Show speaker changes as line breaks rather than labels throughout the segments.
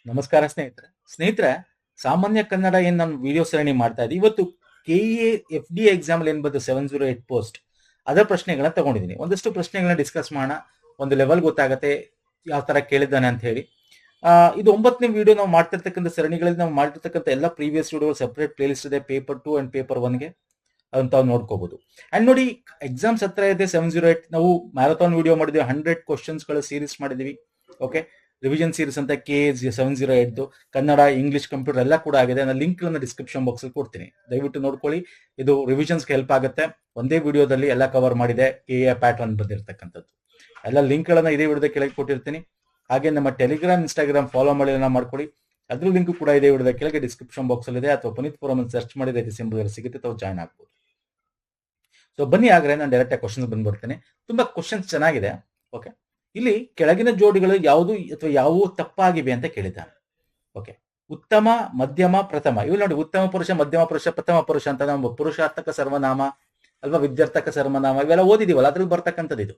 ನಮಸ್ಕಾರ ಸ್ನೇಹಿತರೆ ಸಾಮಾನ್ಯ ಕನ್ನಡ ಏನ್ ನಾನು ವಿಡಿಯೋ ಸರಣಿ ಮಾಡ್ತಾ ಇದ್ದೀನಿ. ಇವತ್ತು ಕೆಇಎ FD ಎಕ್ಸಾಮ್ ಏನ್ ಬಂದು 708 ಪೋಸ್ಟ್ ಅದರ ಪ್ರಶ್ನೆಗಳನ್ನ ತಗೊಂಡಿದ್ದೀನಿ. ಒಂದಷ್ಟು ಪ್ರಶ್ನೆಗಳನ್ನ ಡಿಸ್ಕಸ್ ಮಾಡೋಣ, ಒಂದು ಲೆವೆಲ್ ಗೊತ್ತಾಗತ್ತೆ ಯಾವ ತರ ಕೇಳಿದ್ದಾನೆ ಅಂತ ಹೇಳಿ. ಇದು 9ನೇ ವಿಡಿಯೋ ನಾವು ಮಾಡ್ತಿರ್ತಕ್ಕಂಥ ಸರಣಿಗಳಲ್ಲಿ ನಾವು ಮಾಡಿರ್ತಕ್ಕಂಥ ಎಲ್ಲ previous video separate play list ಇದೆ, ಪೇಪರ್ 2 ಅಂಡ್ ಪೇಪರ್ 1ಗೆ ಅಂತ ನೋಡ್ಕೋಬಹುದು. ಅಂಡ್ ನೋಡಿ, ಎಕ್ಸಾಮ್ಸ್ ಹತ್ರ ಇದೆ. 708 ನಾವು ಮ್ಯಾರಥಾನ್ ವಿಡಿಯೋ ಮಾಡಿದ್ವಿ, 100 ಕ್ವಶನ್ಸ್ ಗಳ ಸೀರೀಸ್ ಮಾಡಿದೀವಿ. ಓಕೆ, ರಿವಿಷನ್ ಸೀರೀಸ್ ಅಂತ KA708 ಕನ್ನಡ, ಇಂಗ್ಲಿಷ್, ಕಂಪ್ಯೂಟರ್ ಎಲ್ಲ ಕೂಡ ಆಗಿದೆ. ನಾನು ಲಿಂಕ್ ಡಿಸ್ಕ್ರಿಪ್ಷನ್ ಬಾಕ್ಸ್ ಅಲ್ಲಿ ಕೊಡ್ತೀನಿ, ದಯವಿಟ್ಟು ನೋಡ್ಕೊಳ್ಳಿ. ಇದು ರಿವಿಷನ್ಸ್ಗೆ ಹೆಲ್ಪ್ ಆಗುತ್ತೆ. ಒಂದೇ ವಿಡಿಯೋದಲ್ಲಿ ಎಲ್ಲ ಕವರ್ ಮಾಡಿದೆ. KA ಪ್ಯಾಟರ್ನ್ ಬಂದಿರತಕ್ಕಂಥದ್ದು ಎಲ್ಲ ಲಿಂಕ್ ಗಳನ್ನ ಇದೇ ವಿಡಿಯೋದ ಕೆಳಗೆ ಕೊಟ್ಟಿರ್ತೀನಿ. ಹಾಗೆ ನಮ್ಮ ಟೆಲಿಗ್ರಾಮ್, ಇನ್ಸ್ಟಾಗ್ರಾಮ್ ಫಾಲೋ ಮಾಡಿ ಮಾಡ್ಕೊಳ್ಳಿ. ಅದ್ರ ಲಿಂಕ್ ಕೂಡ ಇದೇ ವಿಡಿಯೋದ ಕೆಳಗೆ ಡಿಸ್ಕ್ರಿಪ್ಷನ್ ಬಾಕ್ಸ್ ಅಲ್ಲಿ ಇದೆ, ಅಥವಾ ಪುನೀತ್ ಫೋರಮ್ ಅಂತ ಸರ್ಚ್ ಮಾಡಿದ್ರೆ ಇದು ಸಿಂಬಲ್ ಸಿಗುತ್ತೆ, ತಾವು ಜಾಯ್ನ್ ಆಗ್ಬೋದು. ಸೊ ಬನ್ನಿ, ಆಗ್ರೆ ನಾನು ಡೈರೆಕ್ಟ್ ಆಗಿ ಕ್ವಶನ್ ಬಂದ್ಬಿಡ್ತೇನೆ. ತುಂಬಾ ಕ್ವಶನ್ಸ್ ಚೆನ್ನಾಗಿದೆ. ಓಕೆ, ಇಲ್ಲಿ ಕೆಳಗಿನ ಜೋಡಿಗಳು ಯಾವುದು ಅಥವಾ ಯಾವುವು ತಪ್ಪಾಗಿವೆ ಅಂತ ಕೇಳಿದ್ದಾನೆ. ಓಕೆ, ಉತ್ತಮ, ಮಧ್ಯಮ, ಪ್ರಥಮ. ಇವು ನೋಡಿ, ಉತ್ತಮ ಪುರುಷ, ಮಧ್ಯಮ ಪುರುಷ, ಪ್ರಥಮ ಪುರುಷ ಅಂತ ನಾವು ಪುರುಷಾರ್ಥಕ ಸರ್ವನಾಮ ಅಲ್ವಾ, ವಿದ್ಯಾರ್ಥಕ ಸರ್ವನಾಮ ಇವೆಲ್ಲ ಓದಿದೀವಲ್ಲ, ಅದ್ರಲ್ಲಿ ಬರ್ತಕ್ಕಂಥದ್ದು ಇದು.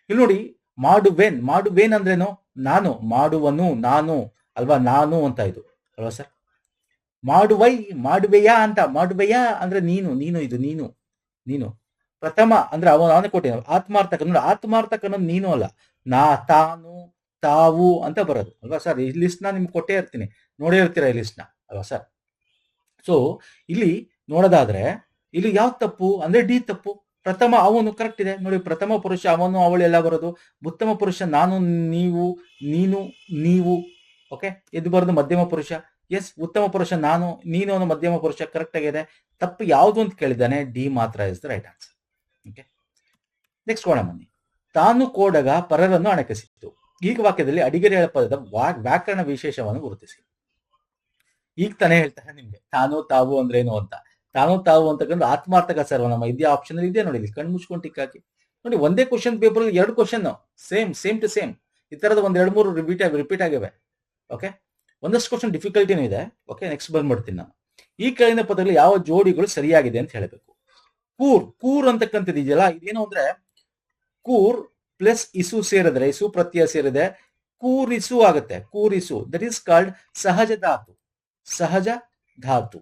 ಇಲ್ಲಿ ನೋಡಿ, ಮಾಡುವೇನ್ ಅಂದ್ರೇನು? ನಾನು, ಮಾಡುವನು, ನಾನು ಅಲ್ವಾ, ನಾನು ಅಂತ ಇದು ಅಲ್ವಾ ಸರ್. ಮಾಡುವೆಯಾ ಅಂತ, ಮಾಡುವೆಯಾ ಅಂದ್ರೆ ನೀನು, ಇದು ನೀನು. ಪ್ರಥಮ ಅಂದ್ರೆ ಅವನು ಕೊಟ್ಟಿನ ಆತ್ಮಾರ್ಥಕ. ನೋಡಿ, ಆತ್ಮಾರ್ಥಕ ಅನ್ನೋದು ನೀನು ಅಲ್ಲ, ನಾ, ತಾನು, ತಾವು ಅಂತ ಬರೋದು ಅಲ್ವಾ ಸರ್. ಈ ಲಿಸ್ಟ್ ನ ನಿಮ್ಗೆ ಕೊಟ್ಟೇ ಇರ್ತೀನಿ, ನೋಡೇ ಇರ್ತೀರಾ ಈ ಲಿಸ್ಟ್ ನ ಅಲ್ವಾ ಸರ್. ಸೊ ಇಲ್ಲಿ ನೋಡೋದಾದ್ರೆ ಇಲ್ಲಿ ಯಾವ ತಪ್ಪು ಅಂದ್ರೆ ಡಿ ತಪ್ಪು. ಪ್ರಥಮ ಅವನು ಕರೆಕ್ಟ್ ಇದೆ ನೋಡಿ, ಪ್ರಥಮ ಪುರುಷ ಅವನು, ಅವಳು ಎಲ್ಲ ಬರೋದು. ಉತ್ತಮ ಪುರುಷ ನಾನು, ನೀವು, ನೀನು, ನೀವು. ಓಕೆ, ಇದು ಬರೋದು ಮಧ್ಯಮ ಪುರುಷ. ಎಸ್, ಉತ್ತಮ ಪುರುಷ ನಾನು, ನೀನು ಅನ್ನೋ ಮಧ್ಯಮ ಪುರುಷ ಕರೆಕ್ಟ್ ಆಗಿದೆ. ತಪ್ಪು ಯಾವುದು ಅಂತ ಕೇಳಿದ್ದಾನೆ, ಡಿ ಮಾತ್ರ is the right answer. Okay, next ಕೋಣ ಬನ್ನಿ. ತಾನು ಕೋಡಗ ಪರರನ್ನು ಅಣಕಿಸಿತು. ಈಗ ವಾಕ್ಯದಲ್ಲಿ ಅಡಿಗೆರೆಯ ಪದದ ವ್ಯಾಕರಣ ವಿಶೇಷವನ್ನು ಗುರುತಿಸಿ. ಈಗ ತಾನೇ ಹೇಳ್ತಾರೆ ನಿಮ್ಗೆ ತಾನು ತಾವು ಅಂದ್ರೇನು ಅಂತ. ತಾನು ತಾವು ಅಂತಕ್ಕಂಥ ಆತ್ಮಾರ್ಥಕ ಸರ್ವನಾಮ ಇದೆಯಾ ಆಪ್ಷನ್ ಇದೆ ನೋಡಿ, ಕಣ್ಣು ಮುಚ್ಕೊಂಡು ಟಿಕ್ ಹಾಕಿ ನೋಡಿ. ಒಂದೇ question paper 2 question same to same ಈ ತರದ 1-2-3 ರಿಪೀಟ್ ಆಗಿವೆ. ಓಕೆ, ಒಂದಷ್ಟು ಕ್ವಶನ್ ಡಿಫಿಕಲ್ಟಿನೂ ಇದೆ. ಓಕೆ, ನೆಕ್ಸ್ಟ್ ಬಂದ್ಬಿಡ್ತೀನಿ ನಾನು. ಈ ಕೆಳಗಿನ ಪದಗಳು ಯಾವ ಜೋಡಿಗಳು ಸರಿಯಾಗಿದೆ ಅಂತ ಹೇಳಬೇಕು. ಕೂರ್ ಅಂತಕ್ಕಂಥದ್ದು ಇದೆಯಲ್ಲ, ಇದೇನು ಅಂದ್ರೆ ಕೂರ್ ಪ್ಲಸ್ ಇಸು ಸೇರಿದ್ರೆ, ಇಸು ಪ್ರತ್ಯಯ ಸೇರಿದೆ, ಕೂರಿಸು ಆಗುತ್ತೆ. ಕೂರಿಸು, ದಟ್ ಈಸ್ ಕಾಲ್ಡ್ ಸಹಜ ಧಾತು.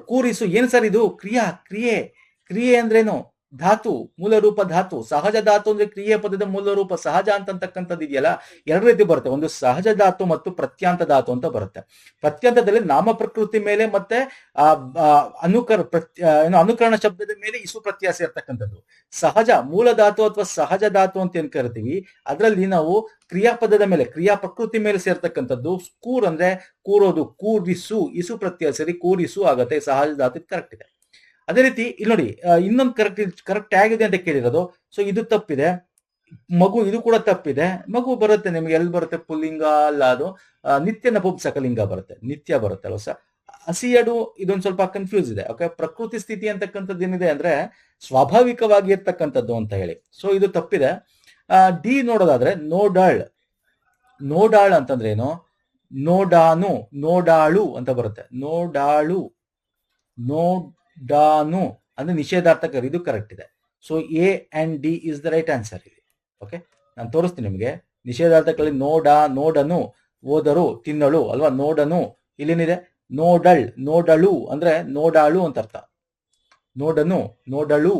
ಕೂರಿಸು ಏನ್ ಸರ್ ಇದು? ಕ್ರಿಯೆ ಅಂದ್ರೇನು? ಧಾತು, ಮೂಲ ರೂಪ ಧಾತು. ಸಹಜ ಧಾತು ಅಂದ್ರೆ ಕ್ರಿಯೆ ಪದದ ಮೂಲ ರೂಪ. ಸಹಜ ಅಂತಕ್ಕಂಥದ್ದು ಇದೆಯಲ್ಲ, ಎರಡು ರೀತಿ ಬರುತ್ತೆ. ಒಂದು ಸಹಜ ಧಾತು ಮತ್ತು ಪ್ರತ್ಯಾಂತ ಧಾತು ಅಂತ ಬರುತ್ತೆ. ಪ್ರತ್ಯಾಂತದಲ್ಲಿ ನಾಮ ಪ್ರಕೃತಿ ಮೇಲೆ ಮತ್ತೆ ಅನುಕರಣ ಶಬ್ದದ ಮೇಲೆ ಇಸು ಪ್ರತ್ಯಯ ಸೇರ್ತಕ್ಕಂಥದ್ದು. ಸಹಜ ಮೂಲ ಧಾತು ಅಥವಾ ಸಹಜ ಧಾತು ಅಂತ ಏನ್ ಕರಿತೀವಿ, ಅದರಲ್ಲಿ ನಾವು ಕ್ರಿಯಾಪದದ ಮೇಲೆ, ಕ್ರಿಯಾ ಪ್ರಕೃತಿ ಮೇಲೆ ಸೇರ್ತಕ್ಕಂಥದ್ದು. ಕೂರ್ ಅಂದ್ರೆ ಕೂರೋದು, ಕೂರಿಸು, ಇಸು ಪ್ರತ್ಯಯ ಸೇರಿ ಕೂರಿಸು ಆಗತ್ತೆ. ಸಹಜ ಧಾತು ಕರೆಕ್ಟ್ ಇದೆ. ಅದೇ ರೀತಿ ಇಲ್ಲಿ ನೋಡಿ, ಇನ್ನೊಂದು ಕರೆಕ್ಟ್ ಆಗಿದೆ ಅಂತ ಕೇಳಿರೋದು. ಸೊ ಇದು ತಪ್ಪಿದೆ. ಮಗು, ಇದು ಕೂಡ ತಪ್ಪಿದೆ. ಮಗು ಬರುತ್ತೆ ನಿಮ್ಗೆ, ಎಲ್ಲಿ ಬರುತ್ತೆ? ಪುಲ್ಲಿಂಗ ಅಲ್ಲ, ಅದು ನಿತ್ಯ ನಪುಂಸಕಲಿಂಗ ಬರುತ್ತೆ, ನಿತ್ಯ ಬರುತ್ತೆ ಅಲ್ವ ಸರ್. ಹಸಿಯಡು ಇದೊಂದು ಸ್ವಲ್ಪ ಕನ್ಫ್ಯೂಸ್ ಇದೆ. ಓಕೆ, ಪ್ರಕೃತಿ ಸ್ಥಿತಿ ಅಂತಕ್ಕಂಥದ್ದು ಏನಿದೆ ಅಂದ್ರೆ ಸ್ವಾಭಾವಿಕವಾಗಿ ಇರ್ತಕ್ಕಂಥದ್ದು ಅಂತ ಹೇಳಿ. ಸೊ ಇದು ತಪ್ಪಿದೆ. ಡಿ ನೋಡೋದಾದ್ರೆ ನೋಡಾಳ್ ಅಂತಂದ್ರೆ ಏನು? ನೋಡಾನು, ನೋಡಾಳು ಅಂತ ಬರುತ್ತೆ. ನೋಡಾನು ಅಂದ್ರೆ ನಿಷೇಧಾರ್ಥಕ, ಇದು ಕರೆಕ್ಟ್ ಇದೆ. So A and D is the right answer ಇಲ್ಲಿ. ಓಕೆ, ನಾನು ತೋರಿಸ್ತೀನಿ ನಿಮಗೆ. ನಿಷೇಧಾರ್ಥಕಗಳಲ್ಲಿ ನೋಡನು, ಓದರು, ತಿನ್ನಳು ಅಲ್ವಾ. ನೋಡನು ಇಲ್ಲೇನಿದೆ? ನೋಡಳು ಅಂದ್ರೆ ನೋಡಾಳು ಅಂತ ಅರ್ಥ. ನೋಡನು, ನೋಡಳು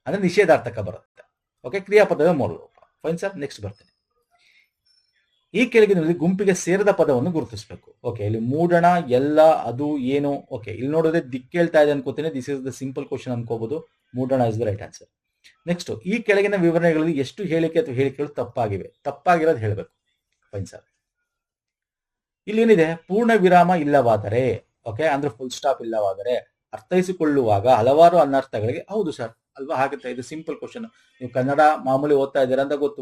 ಅಂದ್ರೆ ನಿಷೇಧಾರ್ಥಕ ಬರುತ್ತೆ. ಓಕೆ, ಕ್ರಿಯಾಪದದ ಮೂಲ ರೂಪ. ಫೈನ್ ಸರ್, ನೆಕ್ಸ್ಟ್ ಬರ್ತೇನೆ. ಈ ಕೆಳಗಿನಲ್ಲಿ ಗುಂಪಿಗೆ ಸೇರದ ಪದವನ್ನು ಗುರುತಿಸಬೇಕು. ಓಕೆ, ಇಲ್ಲಿ ಮೂಡಣ, ಎಲ್ಲ, ಅದು, ಏನು. ಓಕೆ, ಇಲ್ಲಿ ನೋಡಿದ್ರೆ ದಿಕ್ಕು ಹೇಳ್ತಾ ಇದೆ ಅನ್ಕೋತೀನಿ. This is the simple question ಅನ್ಕೋಬಹುದು. ಮೂಡಣ is the right answer. Next, ಈ ಕೆಳಗಿನ ವಿವರಣೆಗಳಲ್ಲಿ ಎಷ್ಟು ಹೇಳಿಕೆ ಅಥವಾ ಹೇಳಿಕೆಗಳು ತಪ್ಪಾಗಿರೋದು ಹೇಳಬೇಕು. Fine sir. ಇಲ್ಲಿ ಏನಿದೆ? ಪೂರ್ಣ ವಿರಾಮ ಇಲ್ಲವಾದರೆ, ಓಕೆ ಅಂದ್ರೆ ಫುಲ್ ಸ್ಟಾಪ್ ಇಲ್ಲವಾದರೆ, ಅರ್ಥೈಸಿಕೊಳ್ಳುವಾಗ ಹಲವಾರು ಅನರ್ಥಗಳಿಗೆ. ಹೌದು ಸರ್ ಅಲ್ವಾ, ಆಗುತ್ತೆ. ಇದು ಸಿಂಪಲ್ ಕ್ವಶನ್. ನೀವು ಕನ್ನಡ ಮಾಮೂಲಿ ಓದ್ತಾ ಇದ್ದೀರಾ ಅಂತ ಗೊತ್ತು.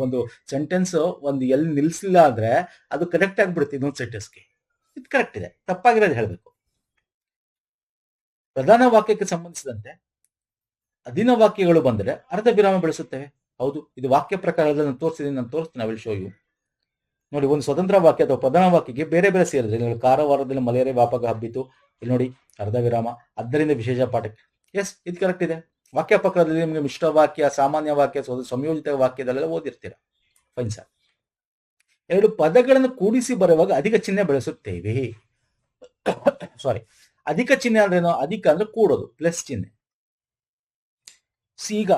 ಒಂದು ಸೆಂಟೆನ್ಸ್ ಒಂದು ಎಲ್ಲಿ ನಿಲ್ಸಿಲ್ಲ ಅಂದ್ರೆ ಅದು ಕರೆಕ್ಟ್ ಆಗ್ಬಿಡುತ್ತೆ ಇನ್ನೊಂದು ಸೆಂಟೆನ್ಸ್ಗೆ. ಇದು ಕರೆಕ್ಟ್ ಇದೆ. ತಪ್ಪಾಗಿರೋದು ಹೇಳಬೇಕು. ಪ್ರಧಾನ ವಾಕ್ಯಕ್ಕೆ ಸಂಬಂಧಿಸಿದಂತೆ ಅಧೀನ ವಾಕ್ಯಗಳು ಬಂದರೆ ಅರ್ಧ ವಿರಾಮ ಬೆಳೆಸುತ್ತೇವೆ. ಹೌದು, ಇದು ವಾಕ್ಯ ಪ್ರಕಾರದಲ್ಲಿ ನಾನು ತೋರಿಸ್ತೀನಿ. I will show you. ನೋಡಿ, ಒಂದು ಸ್ವತಂತ್ರ ವಾಕ್ಯ ಅಥವಾ ಪ್ರಧಾನ ವಾಕ್ಯಕ್ಕೆ ಬೇರೆ ಬೇರೆ ಸೇರಿದ್ರೆ, ಕಾರವಾರದಲ್ಲಿ ಮಲೇರಿಯಾ ವ್ಯಾಪಕ ಹಬ್ಬಿತು, ಇಲ್ಲಿ ನೋಡಿ ಅರ್ಧ ವಿರಾಮ, ಆದ್ದರಿಂದ ವಿಶೇಷ ಪಾಠಕ್ಕೆ. ಎಸ್, ಇದು ಕರೆಕ್ಟ್ ಇದೆ. ವಾಕ್ಯ ಪ್ರಕಾರದಲ್ಲಿ ನಿಮಗೆ ಮಿಶ್ರ ವಾಕ್ಯ, ಸಾಮಾನ್ಯ ವಾಕ್ಯ, ಸಂಯೋಜಿತ ವಾಕ್ಯದಲ್ಲೆಲ್ಲ ಓದಿರ್ತೀರ. Fine sir. ಎರಡು ಪದಗಳನ್ನು ಕೂಡಿಸಿ ಬರುವಾಗ ಅಧಿಕ ಚಿಹ್ನೆ ಬಳಸುತ್ತೇವೆ. ಸಾರಿ, ಅಧಿಕ ಚಿಹ್ನೆ ಅಂದ್ರೆ ಏನು? ಅಧಿಕ ಅಂದ್ರೆ ಕೂಡೋದು, ಪ್ಲಸ್ ಚಿಹ್ನೆ. ಈಗ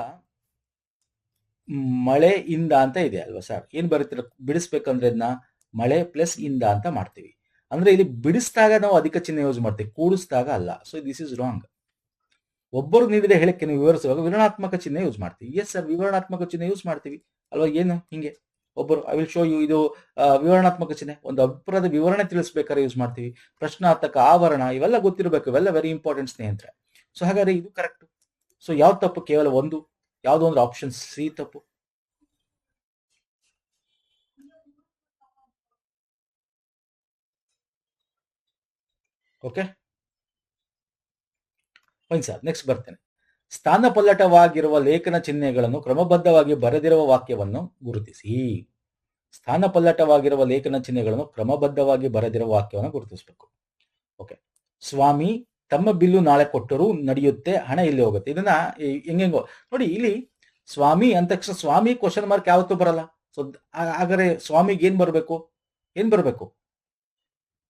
ಮಳೆ ಇಂದ ಅಂತ ಇದೆ ಅಲ್ವಾ ಸರ್, ಏನ್ ಬರುತ್ತೆ ಬಿಡಿಸ್ಬೇಕಂದ್ರೆ ಇದನ್ನ ಮಳೆ ಪ್ಲಸ್ ಇಂದ ಅಂತ ಮಾಡ್ತೀವಿ. ಅಂದ್ರೆ ಇಲ್ಲಿ ಬಿಡಿಸಿದಾಗ ನಾವು ಅಧಿಕ ಚಿಹ್ನೆ ಯೂಸ್ ಮಾಡ್ತೀವಿ, ಕೂಡಿಸಿದಾಗ ಅಲ್ಲ. So this is wrong. ಒಬ್ಬರು ನೀಡಿದ ಹೇಳಿಕೆ ನೀವು ವಿವರಿಸುವಾಗ ವಿವರಣಾತ್ಮಕ ಚಿಹ್ನೆ ಯೂಸ್ ಮಾಡ್ತೀವಿ. ಎಸ್ ಸರ್, ವಿವರಣಾತ್ಮಕ ಚಿಹ್ನೆ ಯೂಸ್ ಮಾಡ್ತೀವಿ ಅಲ್ವಾ. ಏನು ಹಿಂಗೆ ಒಬ್ಬರು ಐ ವಿಲ್ ಶೋ ಯು, ಇದು ವಿವರಣಾತ್ಮಕ ಚಿಹ್ನೆ. ಒಂದು ಅಭಿಪ್ರಾಯದ ವಿವರಣೆ ತಿಳಿಸ್ಬೇಕಾದ್ರೆ ಯೂಸ್ ಮಾಡ್ತೀವಿ. ಪ್ರಶ್ನಾರ್ಥಕ, ಆವರಣ, ಇವೆಲ್ಲ ಗೊತ್ತಿರಬೇಕು, ಇವೆಲ್ಲ ವೆರಿ ಇಂಪಾರ್ಟೆಂಟ್ ಸ್ನೇಹಿತರೆ. ಸೊ ಹಾಗಾದ್ರೆ ಇದು ಕರೆಕ್ಟ್. ಸೊ ಯಾವ್ದು ತಪ್ಪು? ಕೇವಲ ಒಂದು. ಯಾವ್ದು ಅಂದ್ರೆ ಆಪ್ಷನ್ ಸಿ ತಪ್ಪು. ಓಕೆ ಫೈನ್ ಸರ್, ನೆಕ್ಸ್ಟ್ ಬರ್ತೇನೆ. ಸ್ಥಾನಪಲ್ಲಟವಾಗಿರುವ ಲೇಖನ ಚಿಹ್ನೆಗಳನ್ನು ಕ್ರಮಬದ್ಧವಾಗಿ ಬರೆದಿರುವ ವಾಕ್ಯವನ್ನು ಗುರುತಿಸಿ. ಸ್ಥಾನಪಲ್ಲಟವಾಗಿರುವ ಲೇಖನ ಚಿಹ್ನೆಗಳನ್ನು ಕ್ರಮಬದ್ಧವಾಗಿ ಬರೆದಿರುವ ವಾಕ್ಯವನ್ನು ಗುರುತಿಸಬೇಕು. ಓಕೆ, ಸ್ವಾಮಿ ತಮ್ಮ ಬಿಲ್ಲು ನಾಳೆ ಕೊಟ್ಟರು ನಡೆಯುತ್ತೆ, ಹಣ ಎಲ್ಲಿ ಹೋಗುತ್ತೆ. ಇದನ್ನ ಹೆಂಗೆಂಗೋ ನೋಡಿ. ಇಲ್ಲಿ ಸ್ವಾಮಿ ಅಂದ ತಕ್ಷಣ ಸ್ವಾಮಿ ಕ್ವಶನ್ ಮಾರ್ಕ್ ಯಾವತ್ತೂ ಬರಲ್ಲ. ಸೊ ಹಾಗಾದ್ರೆ ಸ್ವಾಮಿಗೆ ಏನ್ ಬರಬೇಕು? ಏನ್ ಬರಬೇಕು?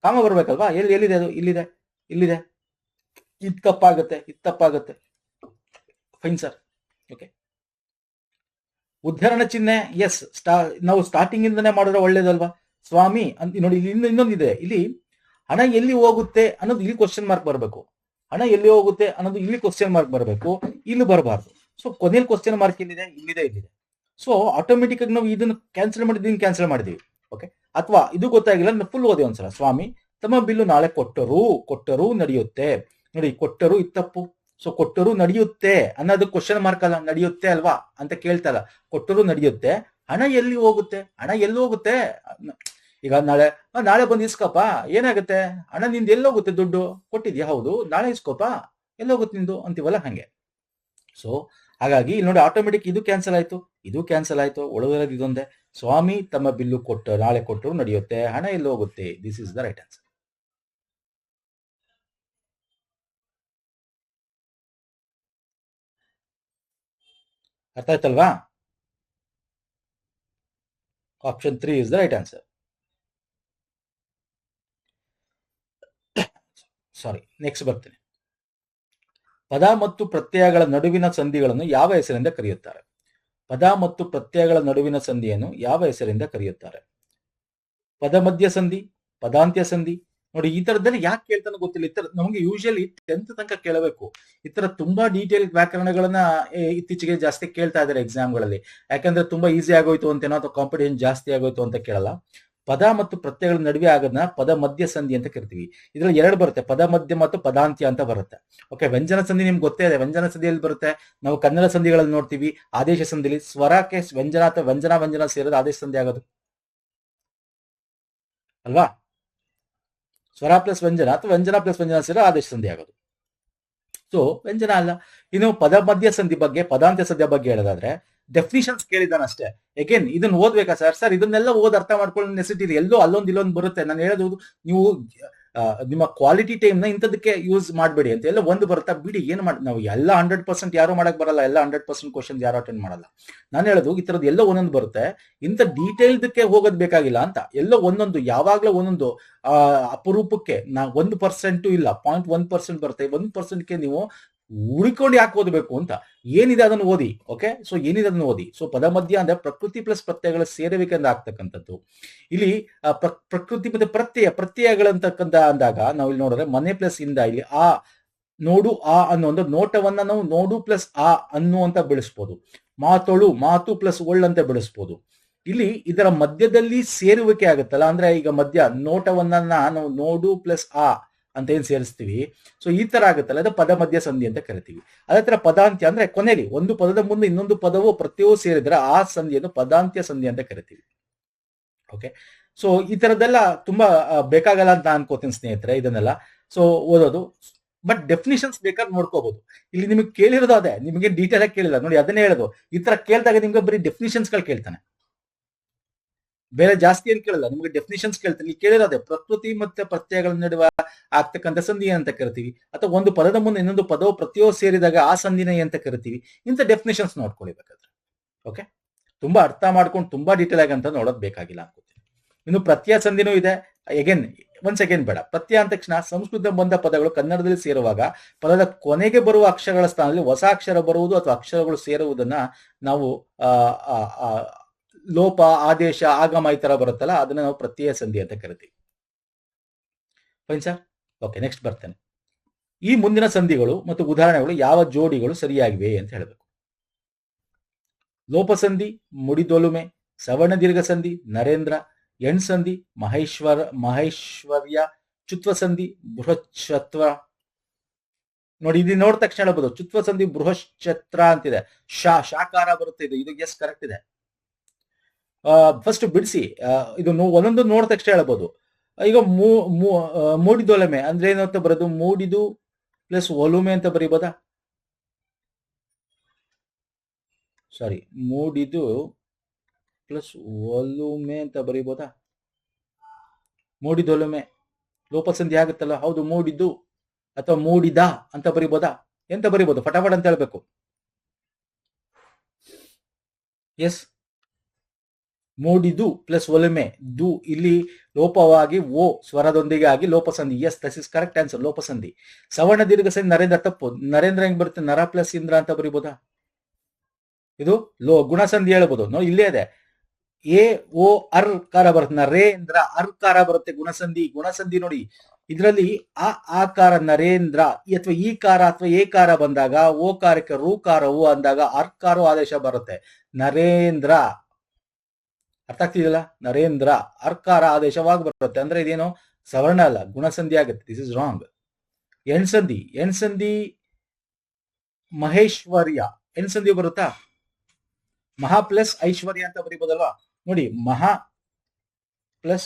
ಕಾಮ ಬರ್ಬೇಕಲ್ವಾ? ಎಲ್ಲಿದೆ ಅದು? ಇಲ್ಲಿದೆ, ಇಲ್ಲಿದೆ. ಇದು ತಪ್ಪಾಗುತ್ತೆ, ಇದು ತಪ್ಪಾಗುತ್ತೆ. Fine sir. ಓಕೆ, ಉದ್ಧರಣ ಚಿಹ್ನೆ ಎಸ್, ನಾವು ಸ್ಟಾರ್ಟಿಂಗ್ ಇಂದನೇ ಮಾಡಿದ್ರೆ ಒಳ್ಳೇದಲ್ವಾ? ಸ್ವಾಮಿ ಅಂತ ನೋಡಿ. ಇಲ್ಲಿ ಇನ್ನೊಂದಿದೆ, ಇಲ್ಲಿ ಹಣ ಎಲ್ಲಿ ಹೋಗುತ್ತೆ ಅನ್ನೋದು ಇಲ್ಲಿ ಕ್ವಶನ್ ಮಾರ್ಕ್ ಬರಬೇಕು. ಹಣ ಎಲ್ಲಿ ಹೋಗುತ್ತೆ ಅನ್ನೋದು ಇಲ್ಲಿ ಕ್ವಶನ್ ಮಾರ್ಕ್ ಬರಬೇಕು, ಇಲ್ಲಿ ಬರಬಾರ್ದು. ಸೊ ಕೊನೆಯಲ್ಲಿ ಕ್ವಶನ್ ಮಾರ್ಕ್ ಎಲ್ಲಿದೆ? ಇಲ್ಲಿದೆ, ಇಲ್ಲಿದೆ. ಸೊ ಆಟೋಮೆಟಿಕ್ ಆಗಿ ನಾವು ಇದನ್ನು ಕ್ಯಾನ್ಸಲ್ ಮಾಡಿದ್ವಿ, ಕ್ಯಾನ್ಸಲ್ ಮಾಡಿದೀವಿ. ಓಕೆ, ಅಥವಾ ಇದು ಗೊತ್ತಾಗಿಲ್ಲ, ಫುಲ್ ಓದಿ ಒಂದ್ಸಲ. ಸ್ವಾಮಿ ತಮ್ಮ ಬಿಲ್ಲು ನಾಳೆ ಕೊಟ್ಟರು ನಡೆಯುತ್ತೆ. ನೋಡಿ, ಕೊಟ್ಟರು ಇದು ತಪ್ಪು. ಸೊ ಕೊಟ್ಟರು ನಡೆಯುತ್ತೆ ಅನ್ನೋದು ಕ್ವಶನ್ ಮಾರ್ಕ್ ಅಲ್ಲ, ನಡೆಯುತ್ತೆ ಅಲ್ವಾ ಅಂತ ಕೇಳ್ತಲ್ಲ. ಕೊಟ್ಟರು ನಡೆಯುತ್ತೆ, ಹಣ ಎಲ್ಲಿ ಹೋಗುತ್ತೆ? ಹಣ ಎಲ್ಲಿ ಹೋಗುತ್ತೆ? ಈಗ ನಾಳೆ ಬಂದು ಇಸ್ಕಪ್ಪ, ಏನಾಗುತ್ತೆ? ಹಣ ನಿಂದು ಎಲ್ಲೋಗುತ್ತೆ? ದುಡ್ಡು ಕೊಟ್ಟಿದ್ಯಾ? ಹೌದು, ನಾಳೆ ಇಸ್ಕೋಪ, ಎಲ್ಲೋಗುತ್ತೆ ನಿಂದು ಅಂತೀವಲ್ಲ, ಹಂಗೆ. ಸೊ ಹಾಗಾಗಿ ಇಲ್ಲಿ ನೋಡಿ, ಆಟೋಮೆಟಿಕ್ ಇದು ಕ್ಯಾನ್ಸಲ್ ಆಯ್ತು, ಇದು ಕ್ಯಾನ್ಸಲ್ ಆಯ್ತು. ಒಳಗಿರೋದು ಇದೊಂದೇ. ಸ್ವಾಮಿ ತಮ್ಮ ಬಿಲ್ಲು ನಾಳೆ ಕೊಟ್ಟರು ನಡೆಯುತ್ತೆ, ಹಣ ಎಲ್ಲಿ ಹೋಗುತ್ತೆ? This is the right answer. ಅರ್ಥ ಆಯ್ತಲ್ವಾ? Option 3 is the right answer. Sorry, next ಬರ್ತೇನೆ. ಪದ ಮತ್ತು ಪ್ರತ್ಯಯಗಳ ನಡುವಿನ ಸಂಧಿಗಳನ್ನು ಯಾವ ಹೆಸರಿಂದ ಕರೆಯುತ್ತಾರೆ? ಪದ ಮತ್ತು ಪ್ರತ್ಯಯಗಳ ನಡುವಿನ ಸಂಧಿಯನ್ನು ಯಾವ ಹೆಸರಿಂದ ಕರೆಯುತ್ತಾರೆ? ಪದ ಮಧ್ಯ ಸಂಧಿ, ಪದಾಂತ್ಯ ಸಂಧಿ. ನೋಡಿ, ಈ ತರದಲ್ಲಿ ಯಾಕೆ ಕೇಳ್ತಾನೆ ಗೊತ್ತಿಲ್ಲ. ಈ ತರ ನಮಗೆ ಯೂಶಲಿ 10th ತನಕ ಕೇಳಬೇಕು. ಈ ತರ ತುಂಬಾ ಡೀಟೇಲ್ ವ್ಯಾಕರಣಗಳನ್ನ ಇತ್ತೀಚೆಗೆ ಜಾಸ್ತಿ ಕೇಳ್ತಾ ಇದ್ದಾರೆ ಎಕ್ಸಾಮ್ಗಳಲ್ಲಿ. ಯಾಕಂದ್ರೆ ತುಂಬಾ ಈಸಿ ಆಗೋಯ್ತು ಅಂತೇನೋ, ಅಥವಾ ಕಾಂಪಿಟೇಷನ್ ಜಾಸ್ತಿ ಆಗೋಯ್ತು ಅಂತ ಕೇಳಲ್ಲ. ಪದ ಮತ್ತು ಪ್ರತ್ಯಯಗಳ ನಡುವೆ ಆಗೋದನ್ನ ಪದ ಮಧ್ಯ ಸಂಧಿ ಅಂತ ಕರಿತೀವಿ. ಇದ್ರಲ್ಲಿ ಎರಡು ಬರುತ್ತೆ, ಪದ ಮಧ್ಯ ಮತ್ತು ಪದಾಂತ್ಯ ಅಂತ ಬರುತ್ತೆ. ಓಕೆ, ವ್ಯಂಜನ ಸಂಧಿ ನಿಮ್ಗೆ ಗೊತ್ತೇ ಇದೆ. ವ್ಯಂಜನ ಸಂಧಿಯಲ್ಲಿ ಬರುತ್ತೆ, ನಾವು ಕನ್ನಡ ಸಂಧಿಗಳಲ್ಲಿ ನೋಡ್ತೀವಿ. ಆದೇಶ ಸಂಧಿಲಿ ಸ್ವರಕ್ಕೆ ವ್ಯಂಜನ ಅಥವಾ ವ್ಯಂಜನ ಸೇರೋದು ಆದೇಶ ಸಂಧಿ ಆಗೋದು ಅಲ್ವಾ? ಸ್ವರ ಪ್ಲಸ್ ವ್ಯಂಜನ ಅಥವಾ ವ್ಯಂಜನ ಪ್ಲಸ್ ವ್ಯಂಜನ ಸೇರೋ ಆದೇಶ ಸಂಧಿ ಆಗೋದು. ಸೊ ವ್ಯಂಜನ ಅಲ್ಲ. ಇನ್ನು ಪದ ಮಧ್ಯ ಸಂಧಿ ಬಗ್ಗೆ, ಪದಾಂತ್ಯ ಸಂಧಿಯ ಬಗ್ಗೆ ಹೇಳೋದಾದ್ರೆ ಡೆಫಿನಿಷನ್ಸ್ ಕೇಳಿದಾನಷ್ಟೇ. ಅಗೇನ್ ಇದನ್ನ ಓದ್ಬೇಕಾ ಸರ್? ಇದನ್ನೆಲ್ಲ ಓದ್ ಅರ್ಥ ಮಾಡ್ಕೊಳ್ಳೋ ನೆಸಿಟಿ ಇದೆ. ಎಲ್ಲೋ ಅಲ್ಲೊಂದು ಇಲ್ಲೊಂದು ಬರುತ್ತೆ. ನಾನು ಹೇಳೋದು, ನೀವು ನಿಮ್ಮ ಕ್ವಾಲಿಟಿ ಟೈಮ್ ನ ಇಂಥದಕ್ಕೆ ಯೂಸ್ ಮಾಡಬೇಡಿ ಅಂತ. ಎಲ್ಲ ಒಂದು ಬರುತ್ತಾ ಬಿಡಿ, ಏನು ಮಾಡಿ, ನಾವು ಎಲ್ಲ 100% ಯಾರು ಮಾಡಕ್ ಬರಲ್ಲ, ಎಲ್ಲ 100% ಕ್ವಶನ್ ಯಾರು ಅಟೆಂಡ್ ಮಾಡಲ್ಲ. ನಾನು ಹೇಳೋದು ಈ ತರದ್ದು ಎಲ್ಲ ಒಂದೊಂದು ಬರುತ್ತೆ. ಇಂಥ ಡೀಟೇಲ್ದಕ್ಕೆ ಹೋಗೋದ್ ಬೇಕಾಗಿಲ್ಲ ಅಂತ. ಎಲ್ಲೋ ಒಂದೊಂದು, ಯಾವಾಗ್ಲೂ ಒಂದೊಂದು ಅಪರೂಪಕ್ಕೆ 1% ಇಲ್ಲ, 0.1% ಬರುತ್ತೆ. 1%ಗೆ ನೀವು ಹುಡುಕೊಂಡು ಯಾಕೆ ಓದಬೇಕು ಅಂತ. ಏನಿದೆ ಅದನ್ನು ಓದಿ. ಓಕೆ, ಸೊ ಏನಿದೆ ಅದನ್ನು ಓದಿ. ಸೊ ಪದ ಮಧ್ಯ ಅಂದ್ರೆ ಪ್ರಕೃತಿ ಪ್ಲಸ್ ಪ್ರತ್ಯಯಗಳ ಸೇರುವಿಕೆಯಿಂದ ಆಗ್ತಕ್ಕಂಥದ್ದು. ಇಲ್ಲಿ ಪ್ರಕೃತಿ ಮತ್ತೆ ಪ್ರತ್ಯಯಗಳಂತಕ್ಕಂಥ ಅಂದಾಗ ನಾವು ಇಲ್ಲಿ ನೋಡಿದ್ರೆ ಮನೆ ಪ್ಲಸ್ ಇಂದ, ಇಲ್ಲಿ ಆ ನೋಡು, ಆ ಅನ್ನೋ ಒಂದು ನೋಟವನ್ನ ನಾವು ನೋಡು ಪ್ಲಸ್ ಆ ಅನ್ನುವಂತ ಬೆಳೆಸ್ಬೋದು. ಮಾತೊಳು, ಮಾತು ಪ್ಲಸ್ ಒಳ್ಳಂತೆ ಬೆಳೆಸ್ಬೋದು. ಇಲ್ಲಿ ಇದರ ಮಧ್ಯದಲ್ಲಿ ಸೇರುವಿಕೆ ಆಗುತ್ತಲ್ಲ, ಅಂದ್ರೆ ಈಗ ಮಧ್ಯ ನೋಟವನ್ನ ನಾವು ನೋಡು ಪ್ಲಸ್ ಆ ಅಂತ ಏನ್ ಸೇರಿಸ್ತೀವಿ. ಸೊ ಈ ತರ ಆಗುತ್ತಲ್ಲ, ಅದು ಪದ ಮಧ್ಯ ಸಂಧಿ ಅಂತ ಕರಿತೀವಿ. ಅದೇ ತರ ಪದಾಂತ್ಯ ಅಂದ್ರೆ ಕೊನೆಯಲ್ಲಿ ಒಂದು ಪದದ ಮುಂದೆ ಇನ್ನೊಂದು ಪದವು ಪ್ರತ್ಯಯವೂ ಸೇರಿದ್ರೆ ಆ ಸಂಧಿಯನ್ನು ಪದಾಂತ್ಯ ಸಂಧಿ ಅಂತ ಕರಿತೀವಿ. ಓಕೆ, ಸೊ ಈ ತರದ್ದೆಲ್ಲ ತುಂಬಾ ಬೇಕಾಗಲ್ಲ ಅಂತ ಅನ್ಕೋತೀನಿ ಸ್ನೇಹಿತರೆ, ಇದನ್ನೆಲ್ಲ. ಸೊ ಓದೋದು, ಬಟ್ ಡೆಫಿನಿಷನ್ಸ್ ಬೇಕಾದ್ರೆ ನೋಡ್ಕೋಬಹುದು. ಇಲ್ಲಿ ನಿಮಗೆ ಕೇಳಿರೋದು ಅದೇ, ನಿಮಗೆ ಡೀಟೇಲ್ ಆಗಿ ಕೇಳಿಲ್ಲ ನೋಡಿ. ಅದನ್ನೇ ಹೇಳೋದು, ಈ ತರ ಕೇಳಿದಾಗ ನಿಮ್ಗೆ ಬರೀ ಡೆಫಿನಿಷನ್ಸ್ ಗಳು ಕೇಳ್ತಾನೆ, ಬೇರೆ ಜಾಸ್ತಿ ಏನ್ ಕೇಳಲ್ಲ. ನಿಮ್ಗೆ ಡೆಫಿನಿಷನ್ಸ್ ಕೇಳ್ತಾನೆ. ಇಲ್ಲಿ ಕೇಳಿರೋದೆ ಪ್ರಕೃತಿ ಮತ್ತೆ ಪ್ರತ್ಯಯಗಳ ನಡುವೆ ಆಗ್ತಕ್ಕಂಥ ಸಂಧಿ ಅಂತ ಕರಿತೀವಿ, ಅಥವಾ ಒಂದು ಪದದ ಮುಂದೆ ಇನ್ನೊಂದು ಪದವು ಪ್ರತ್ಯಯವು ಸೇರಿದಾಗ ಆ ಸಂಧಿನ ಅಂತ ಕರಿತೀವಿ. ಇಂಥ ಡೆಫಿನಿಷನ್ಸ್ ನೋಡ್ಕೊಳ್ಳಿ ಬೇಕಾದ್ರೆ. ಓಕೆ, ತುಂಬಾ ಅರ್ಥ ಮಾಡ್ಕೊಂಡು ತುಂಬಾ ಡೀಟೇಲ್ ಆಗಿ ಅಂತ ನೋಡೋದು ಬೇಕಾಗಿಲ್ಲ ಅನ್ಕೋತೀನಿ. ಇನ್ನು ಪ್ರತ್ಯಯ ಸಂಧಿನೂ ಇದೆ. ಒಂದ್ ಸೆಕೆಂಡ್ ಬೇಡ. ಪ್ರತ್ಯಯ ಅಂದ ತಕ್ಷಣ ಸಂಸ್ಕೃತ ಬಂದ ಪದಗಳು ಕನ್ನಡದಲ್ಲಿ ಸೇರುವಾಗ ಪದದ ಕೊನೆಗೆ ಬರುವ ಅಕ್ಷರಗಳ ಸ್ಥಾನದಲ್ಲಿ ಹೊಸ ಅಕ್ಷರ ಬರುವುದು ಅಥವಾ ಅಕ್ಷರಗಳು ಸೇರುವುದನ್ನ ನಾವು ಲೋಪ, ಆದೇಶ, ಆಗಮ ಈ ತರ ಬರುತ್ತಲ್ಲ, ಅದನ್ನ ನಾವು ಪ್ರತ್ಯಯ ಸಂಧಿ ಅಂತ ಕರಿತೀವಿ. Fine sir. ಓಕೆ, ನೆಕ್ಸ್ಟ್ ಬರ್ತೇನೆ. ಈ ಮುಂದಿನ ಸಂಧಿಗಳು ಮತ್ತು ಉದಾಹರಣೆಗಳು ಯಾವ ಜೋಡಿಗಳು ಸರಿಯಾಗಿವೆ ಅಂತ ಹೇಳಬೇಕು. ಲೋಪಸಂಧಿ, ಮುಡಿದೊಲುಮೆ, ಸವರ್ಣ ದೀರ್ಘ ಸಂಧಿ, ನರೇಂದ್ರ, ಎಣ್ಸಂಧಿ, ಮಹೇಶ್ವರ್ಯ, ಚುತ್ವಸಂಧಿ, ಬೃಹಚ್ಛತ್ರ. ನೋಡಿ, ಇದು ನೋಡಿದ ತಕ್ಷಣ ಹೇಳ್ಬೋದು ಚುತ್ವಸಂಧಿ ಬೃಹಶ್ಚತ್ರ ಅಂತಿದೆ. ಶಾಕಾರ ಬರುತ್ತೆ. ಇದು ಎಸ್ ಕರೆಕ್ಟ್ ಇದೆ. ಫಸ್ಟ್ ಬಿಡಿಸಿ, ಇದು ಒಂದೊಂದು ನೋಡಿದ ತಕ್ಷಣ ಹೇಳ್ಬೋದು. ಈಗ ಮೂಡಿದೊಲುಮೆ ಅಂದ್ರೆ ಏನು ಅಂತ ಬರೋದು? ಮೂಡಿದು ಪ್ಲಸ್ ಒಲುಮೆ ಅಂತ ಬರೀಬೋದಾ? ಸಾರಿ, ಮೂಡಿದು ಪ್ಲಸ್ ಒಲುಮೆ ಅಂತ ಬರೀಬೋದಾ? ಮೂಡಿದೊಲುಮೆ ಲೋಪಸಂಧಿ ಆಗುತ್ತಲ್ಲ, ಹೌದು. ಮೂಡಿದ್ದು ಅಥವಾ ಮೂಡಿದ ಅಂತ ಬರೀಬೋದಾ? ಎಂತ ಬರೀಬೋದು? ಫಟಾಫಟ್ ಅಂತ ಹೇಳ್ಬೇಕು. ಎಸ್, ಮೂಡಿದು ಪ್ಲಸ್ ಒಲುಮೆ, ದು ಇಲ್ಲಿ ಲೋಪವಾಗಿ ಓ ಸ್ವರದೊಂದಿಗೆ ಆಗಿ ಲೋಪಸಂಧಿ. Yes, this is correct answer, ಲೋಪಸಂಧಿ. ಸವರ್ಣ ದೀರ್ಘ ಸಂಧಿ ನರೇಂದ್ರ ತಪ್ಪು. ನರೇಂದ್ರ ಹೆಂಗ್ ಬರುತ್ತೆ? ನರ ಪ್ಲಸ್ ಇಂದ್ರ ಅಂತ ಬರೀಬೋದಾ? ಇದು ಗುಣಸಂಧಿ ಹೇಳ್ಬೋದು. ನೋಡಿ, ಇಲ್ಲೇ ಇದೆ. ಎ ಓ ಅರ್ ಕಾರ ಬರುತ್ತೆ, ನರೇಂದ್ರ ಅರ್ ಕಾರ ಬರುತ್ತೆ. ಗುಣಸಂಧಿ ನೋಡಿ, ಇದರಲ್ಲಿ ಆಕಾರ ನರೇಂದ್ರ ಅಥವಾ ಈ ಕಾರ ಅಥವಾ ಏಕಾರ ಬಂದಾಗ ಓ ಕಾರಕ್ಕೆ ರೂ ಅಂದಾಗ ಅರ್ಕಾರೋ ಆದೇಶ ಬರುತ್ತೆ. ನರೇಂದ್ರ, ಅರ್ಥ ಆಗ್ತಿದೆಯಲ್ಲ? ನರೇಂದ್ರ ಅರ್ಕಾರ ಆದೇಶವಾಗಿ ಬರುತ್ತೆ. ಅಂದ್ರೆ ಇದೇನು ಸವರ್ಣ ಅಲ್ಲ, ಗುಣಸಂಧಿ ಆಗುತ್ತೆ. This is wrong. ಎಣ್ಸಂಧಿ ಮಹೇಶ್ವರ್ಯ, ಎಣ್ಸಂಧಿ ಬರುತ್ತಾ? ಮಹಾ ಪ್ಲಸ್ ಐಶ್ವರ್ಯ ಅಂತ ಬರೀಬೋದಲ್ವಾ? ನೋಡಿ, ಮಹಾ ಪ್ಲಸ್